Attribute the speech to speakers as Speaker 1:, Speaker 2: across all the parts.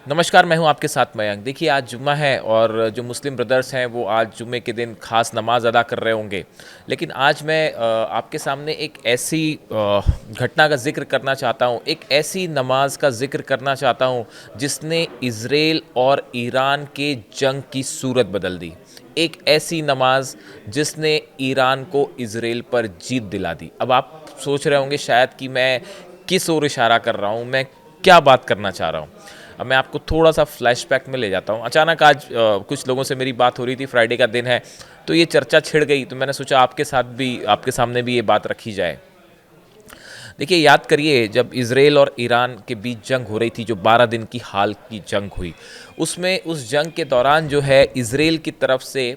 Speaker 1: नमस्कार, मैं हूं आपके साथ मयंक। देखिए, आज जुम्मा है और जो मुस्लिम ब्रदर्स हैं वो आज जुम्मे के दिन ख़ास नमाज़ अदा कर रहे होंगे। लेकिन आज मैं आपके सामने एक ऐसी घटना का ज़िक्र करना चाहता हूं, एक ऐसी नमाज का ज़िक्र करना चाहता हूं जिसने इज़राइल और ईरान के जंग की सूरत बदल दी। एक ऐसी नमाज जिसने ईरान को इज़राइल पर जीत दिला दी। अब आप सोच रहे होंगे शायद कि मैं किस ओर इशारा कर रहा हूं, मैं क्या बात करना चाह रहा हूं। अब मैं आपको थोड़ा सा फ्लैशबैक में ले जाता हूँ। अचानक आज कुछ लोगों से मेरी बात हो रही थी, फ्राइडे का दिन है, तो ये चर्चा छिड़ गई, तो मैंने सोचा आपके सामने भी ये बात रखी जाए। देखिए, याद करिए जब इज़राइल और ईरान के बीच जंग हो रही थी, जो 12 दिन की हाल की जंग हुई, उसमें उस जंग के दौरान जो है इज़राइल की तरफ से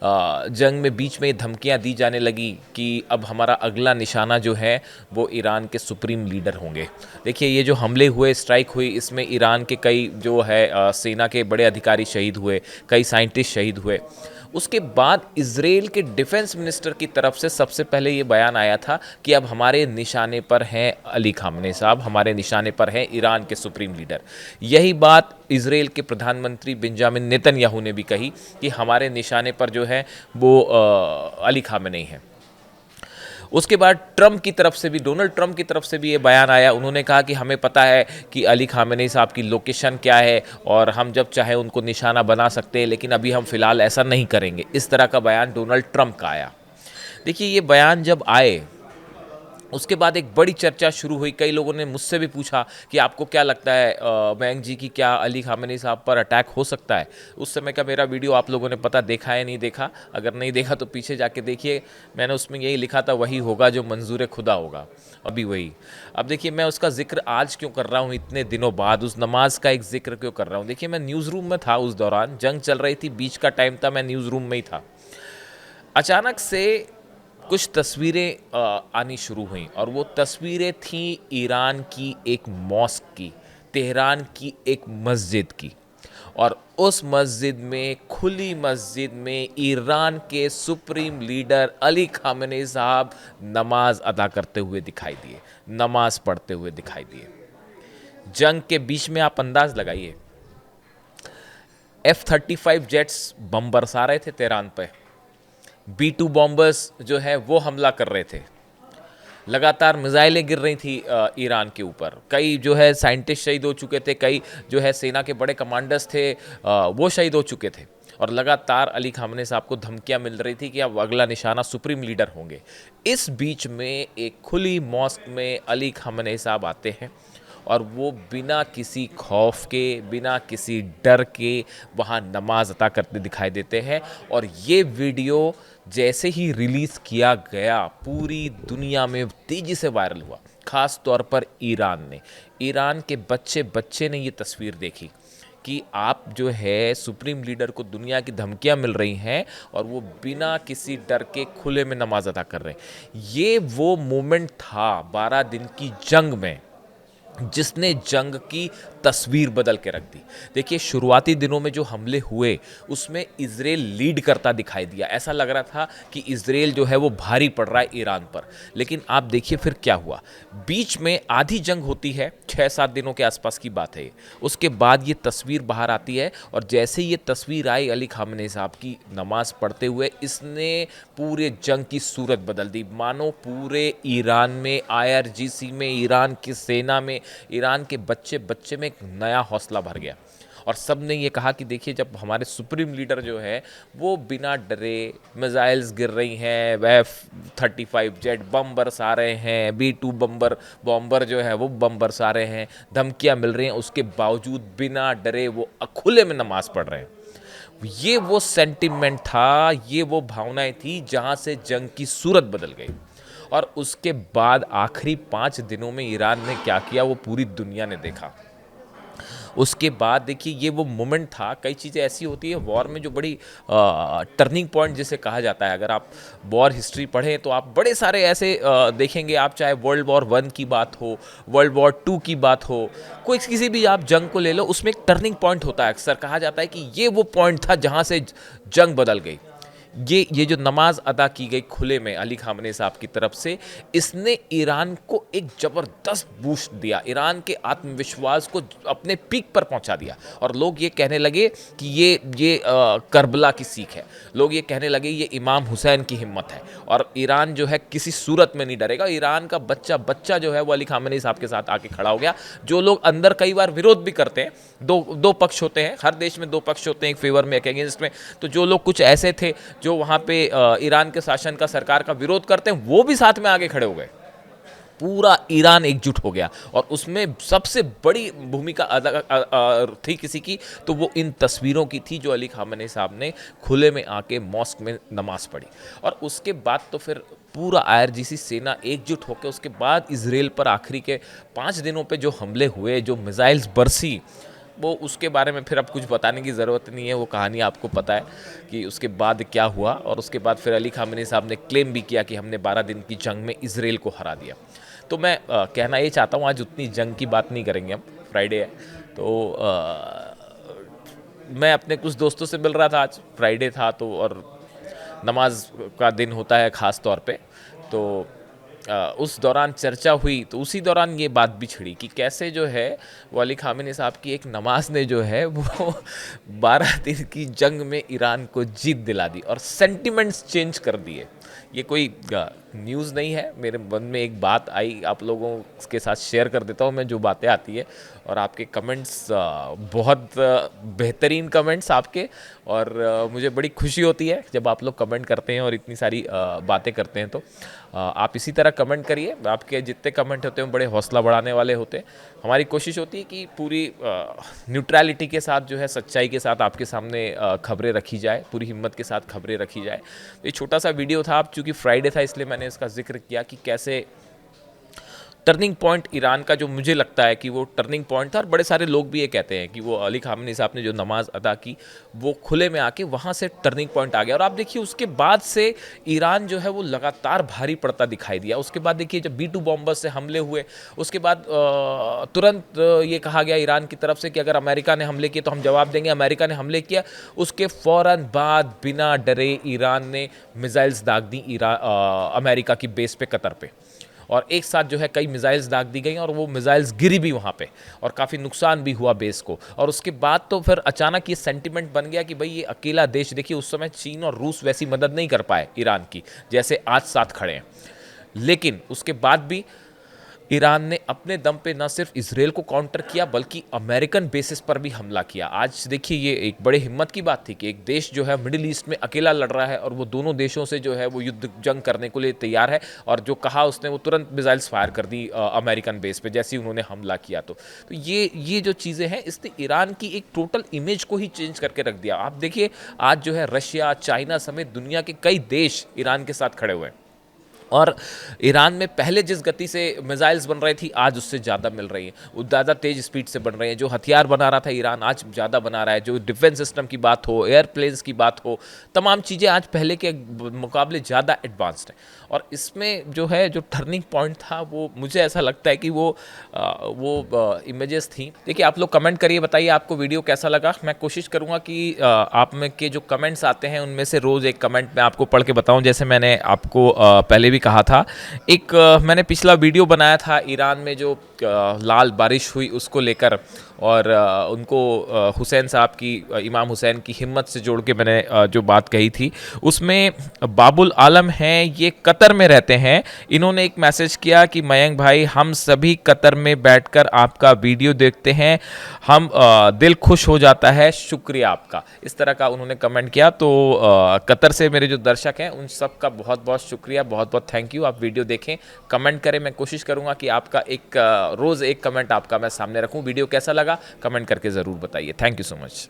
Speaker 1: जंग में बीच में धमकियां दी जाने लगी कि अब हमारा अगला निशाना जो है वो ईरान के सुप्रीम लीडर होंगे। देखिए, ये जो हमले हुए, स्ट्राइक हुई, इसमें ईरान के कई जो है सेना के बड़े अधिकारी शहीद हुए, कई साइंटिस्ट शहीद हुए। उसके बाद इज़राइल के डिफेंस मिनिस्टर की तरफ से सबसे पहले ये बयान आया था कि अब हमारे निशाने पर हैं अली खामने साहब, हमारे निशाने पर हैं ईरान के सुप्रीम लीडर। यही बात इज़राइल के प्रधानमंत्री बेंजामिन नेतन्याहू ने भी कही कि हमारे निशाने पर जो है वो अली खामनेई हैं। उसके बाद ट्रंप की तरफ से भी, डोनाल्ड ट्रंप की तरफ से भी ये बयान आया। उन्होंने कहा कि हमें पता है कि अली खामेनेई साहब की लोकेशन क्या है और हम जब चाहे उनको निशाना बना सकते हैं, लेकिन अभी हम फिलहाल ऐसा नहीं करेंगे। इस तरह का बयान डोनाल्ड ट्रंप का आया। देखिए, ये बयान जब आए उसके बाद एक बड़ी चर्चा शुरू हुई। कई लोगों ने मुझसे भी पूछा कि आपको क्या लगता है मयंक जी, की क्या अली खामेनी साहब पर अटैक हो सकता है। उस समय का मेरा वीडियो आप लोगों ने पता देखा है नहीं देखा, अगर नहीं देखा तो पीछे जाके देखिए। मैंने उसमें यही लिखा था, वही होगा जो मंजूर खुदा होगा। अभी वही। अब देखिए, मैं उसका जिक्र आज क्यों कर रहा हूँ, इतने दिनों बाद उस नमाज का एक जिक्र क्यों कर रहा हूँ। देखिए, मैं न्यूज़ रूम में था, उस दौरान जंग चल रही थी, बीच का टाइम था, मैं न्यूज़ रूम में ही था। अचानक से कुछ तस्वीरें आनी शुरू हुई और वो तस्वीरें थीं ईरान की एक मॉस्क की, तेहरान की एक मस्जिद की। और उस मस्जिद में, खुली मस्जिद में, ईरान के सुप्रीम लीडर अली खामेनेई साहब नमाज अदा करते हुए दिखाई दिए, नमाज पढ़ते हुए दिखाई दिए। जंग के बीच में आप अंदाज लगाइए, F-35 जेट्स बम बरसा रहे थे तेहरान पे, B-2 बॉम्बर्स जो है वो हमला कर रहे थे, लगातार मिसाइलें गिर रही थी ईरान के ऊपर। कई जो है साइंटिस्ट शहीद हो चुके थे, कई जो है सेना के बड़े कमांडर्स थे वो शहीद हो चुके थे। और लगातार अली खामने साहब को धमकियां मिल रही थी कि अब अगला निशाना सुप्रीम लीडर होंगे। इस बीच में एक खुली मॉस्क में अली खामने साहब आते हैं और वो बिना किसी खौफ के, बिना किसी डर के वहाँ नमाज अता करते दिखाई देते हैं। और ये वीडियो जैसे ही रिलीज़ किया गया, पूरी दुनिया में तेज़ी से वायरल हुआ, ख़ास तौर पर ईरान के बच्चे बच्चे ने ये तस्वीर देखी कि आप जो है सुप्रीम लीडर को दुनिया की धमकियां मिल रही हैं और वो बिना किसी डर के खुले में नमाज अदा कर रहे हैं। ये वो मोमेंट था 12 दिन की जंग में जिसने जंग की तस्वीर बदल के रख दी। देखिए, शुरुआती दिनों में जो हमले हुए उसमें इजराइल लीड करता दिखाई दिया, ऐसा लग रहा था कि इजराइल जो है वो भारी पड़ रहा है ईरान पर। लेकिन आप देखिए फिर क्या हुआ। बीच में आधी जंग होती है, 6-7 दिनों के आसपास की बात है। उसके बाद ये तस्वीर बाहर आती है और जैसे ये तस्वीर आई अली खामने साहब की नमाज पढ़ते हुए, इसने पूरे जंग की सूरत बदल दी। मानो पूरे ईरान में, IRGC में, ईरान की सेना में, ईरान के बच्चे बच्चे में एक नया हौसला भर गया। और सब ने ये कहा कि देखिए, जब हमारे सुप्रीम लीडर जो है वो बिना डरे, मिसाइल्स गिर रही हैं, F-35 जेट बम बरसा रहे हैं, B-2 बॉम्बर जो है वो बम बरसा रहे हैं, धमकियां मिल रही हैं, उसके बावजूद बिना डरे वो खुले में नमाज पढ़ रहे हैं। ये वो सेंटिमेंट था, ये वो भावनाएं थी जहां से जंग की सूरत बदल गई। और उसके बाद आखिरी 5 दिनों में ईरान ने क्या किया वो पूरी दुनिया ने देखा। उसके बाद देखिए, ये वो मोमेंट था। कई चीज़ें ऐसी होती है वॉर में जो बड़ी टर्निंग पॉइंट जिसे कहा जाता है। अगर आप वॉर हिस्ट्री पढ़ें तो आप बड़े सारे ऐसे देखेंगे। आप चाहे वर्ल्ड वॉर 1 की बात हो, वर्ल्ड वॉर 2 की बात हो, कोई किसी भी आप जंग को ले लो, उसमें एक टर्निंग पॉइंट होता है। अक्सर कहा जाता है कि ये वो पॉइंट था जहाँ से जंग बदल गई। ये जो नमाज अदा की गई खुले में अली खामने साहब की तरफ से, इसने ईरान को एक ज़बरदस्त बूस्ट दिया, ईरान के आत्मविश्वास को अपने पीक पर पहुंचा दिया। और लोग ये कहने लगे कि ये करबला की सीख है, लोग ये कहने लगे ये इमाम हुसैन की हिम्मत है, और ईरान जो है किसी सूरत में नहीं डरेगा। ईरान का बच्चा बच्चा जो है वो अली खामने साहब के साथ आके खड़ा हो गया। जो लोग अंदर कई बार विरोध भी करते हैं, दो पक्ष होते हैं, हर देश में दो पक्ष होते हैं, एक फेवर में एक अगेंस्ट में। तो जो लोग कुछ ऐसे थे जो वहाँ पे ईरान के शासन का, सरकार का विरोध करते हैं, वो भी साथ में आगे खड़े हो गए। पूरा ईरान एकजुट हो गया, और उसमें सबसे बड़ी भूमिका थी किसी की, तो वो इन तस्वीरों की थी जो अली खामने साहब ने खुले में आके मॉस्क में नमाज पढ़ी। और उसके बाद तो फिर पूरा IRGC सेना एकजुट होकर, उसके बाद इजराइल पर आखिरी के 5 दिनों पे जो हमले हुए, जो मिसाइल्स बरसी, वो उसके बारे में फिर अब कुछ बताने की ज़रूरत नहीं है, वो कहानी आपको पता है कि उसके बाद क्या हुआ। और उसके बाद फिर अली खामने साहब ने क्लेम भी किया कि हमने 12 दिन की जंग में इजराइल को हरा दिया। तो मैं कहना ये चाहता हूँ, आज उतनी जंग की बात नहीं करेंगे हम, फ्राइडे है तो मैं अपने कुछ दोस्तों से मिल रहा था, आज फ्राइडे था तो, और नमाज का दिन होता है ख़ास तौर पे, तो उस दौरान चर्चा हुई, तो उसी दौरान ये बात भी छिड़ी कि कैसे जो है वो अली खामेनी साहब की एक नमाज ने जो है वो 12 दिन की जंग में ईरान को जीत दिला दी और सेंटिमेंट्स चेंज कर दिए। ये कोई न्यूज़ नहीं है, मेरे मन में एक बात आई, आप लोगों के साथ शेयर कर देता हूँ मैं, जो बातें आती है। और आपके कमेंट्स बहुत बेहतरीन कमेंट्स आपके, और मुझे बड़ी खुशी होती है जब आप लोग कमेंट करते हैं और इतनी सारी बातें करते हैं। तो आप इसी तरह कमेंट करिए, आपके जितने कमेंट होते हैं बड़े हौसला बढ़ाने वाले होते हैं। हमारी कोशिश होती है कि पूरी न्यूट्रलिटी के साथ जो है, सच्चाई के साथ आपके सामने खबरें रखी जाए, पूरी हिम्मत के साथ खबरें रखी जाए। तो ये छोटा सा वीडियो था, अब चूँकि फ्राइडे था इसलिए मैंने इसका जिक्र किया कि कैसे टर्निंग पॉइंट ईरान का, जो मुझे लगता है कि वो टर्निंग पॉइंट था, और बड़े सारे लोग भी ये कहते हैं कि वो अली खामेनी साहब ने जो नमाज अदा की वो खुले में आके वहाँ से टर्निंग पॉइंट आ गया। और आप देखिए उसके बाद से ईरान जो है वो लगातार भारी पड़ता दिखाई दिया। उसके बाद देखिए जब B-2 बॉम्बर्स से हमले हुए, उसके बाद तुरंत ये कहा गया ईरान की तरफ से कि अगर अमेरिका ने हमले किए तो हम जवाब देंगे। अमेरिका ने हमले किया, उसके फ़ौरन बाद बिना डरे ईरान ने मिसाइल्स दाग दी अमेरिका की बेस पे, कतर पे, और एक साथ जो है कई मिसाइल्स दाग दी गई और वो मिसाइल्स गिरी भी वहाँ पे, और काफ़ी नुकसान भी हुआ बेस को। और उसके बाद तो फिर अचानक ये सेंटिमेंट बन गया कि भाई ये अकेला देश, देखिए उस समय चीन और रूस वैसी मदद नहीं कर पाए ईरान की जैसे आज साथ खड़े हैं, लेकिन उसके बाद भी ईरान ने अपने दम पे न सिर्फ इजराइल को काउंटर किया बल्कि अमेरिकन बेसिस पर भी हमला किया। आज देखिए ये एक बड़े हिम्मत की बात थी कि एक देश जो है मिडिल ईस्ट में अकेला लड़ रहा है और वो दोनों देशों से जो है वो युद्ध जंग करने को लिए तैयार है, और जो कहा उसने वो तुरंत मिसाइल्स फायर कर दी अमेरिकन बेस पे जैसे ही उन्होंने हमला किया। तो ये जो चीज़ें हैं इसने ईरान की एक टोटल इमेज को ही चेंज करके रख दिया। आप देखिए आज जो है रशिया, चाइना समेत दुनिया के कई देश ईरान के साथ खड़े हुए हैं, और ईरान में पहले जिस गति से मिसाइल्स बन रही थी आज उससे ज़्यादा मिल रही हैं, वो ज़्यादा तेज़ स्पीड से बन रही हैं। जो हथियार बना रहा था ईरान आज ज़्यादा बना रहा है। जो डिफेंस सिस्टम की बात हो, एयरप्लेन्स की बात हो, तमाम चीज़ें आज पहले के मुकाबले ज़्यादा एडवांस्ड हैं। और इसमें जो है जो टर्निंग पॉइंट था वो मुझे ऐसा लगता है कि वो इमेजेस थी। देखिए आप लोग कमेंट करिए, बताइए आपको वीडियो कैसा लगा। मैं कोशिश करूँगा कि आप में के जो कमेंट्स आते हैं उनमें से रोज़ एक कमेंट मैं आपको पढ़ के बताऊँ। जैसे मैंने आपको पहले भी कहा था, एक मैंने पिछला वीडियो बनाया था ईरान में जो लाल बारिश हुई उसको लेकर, और उनको हुसैन साहब की, इमाम हुसैन की हिम्मत से जोड़ के मैंने जो बात कही थी, उसमें बाबुल आलम हैं, ये कतर में रहते हैं। इन्होंने एक मैसेज किया कि मयंक भाई हम सभी कतर में बैठकर आपका वीडियो देखते हैं, हम दिल खुश हो जाता है, शुक्रिया आपका। इस तरह का उन्होंने कमेंट किया। तो कतर से मेरे जो दर्शक हैं उन सब का बहुत बहुत शुक्रिया, बहुत बहुत थैंक यू। आप वीडियो देखें, कमेंट करें, मैं कोशिश करूँगा कि आपका एक रोज़ एक कमेंट आपका मैं सामने रखूँ। वीडियो कैसा लगा कमेंट करके ज़रूर बताइए। Thank you so much.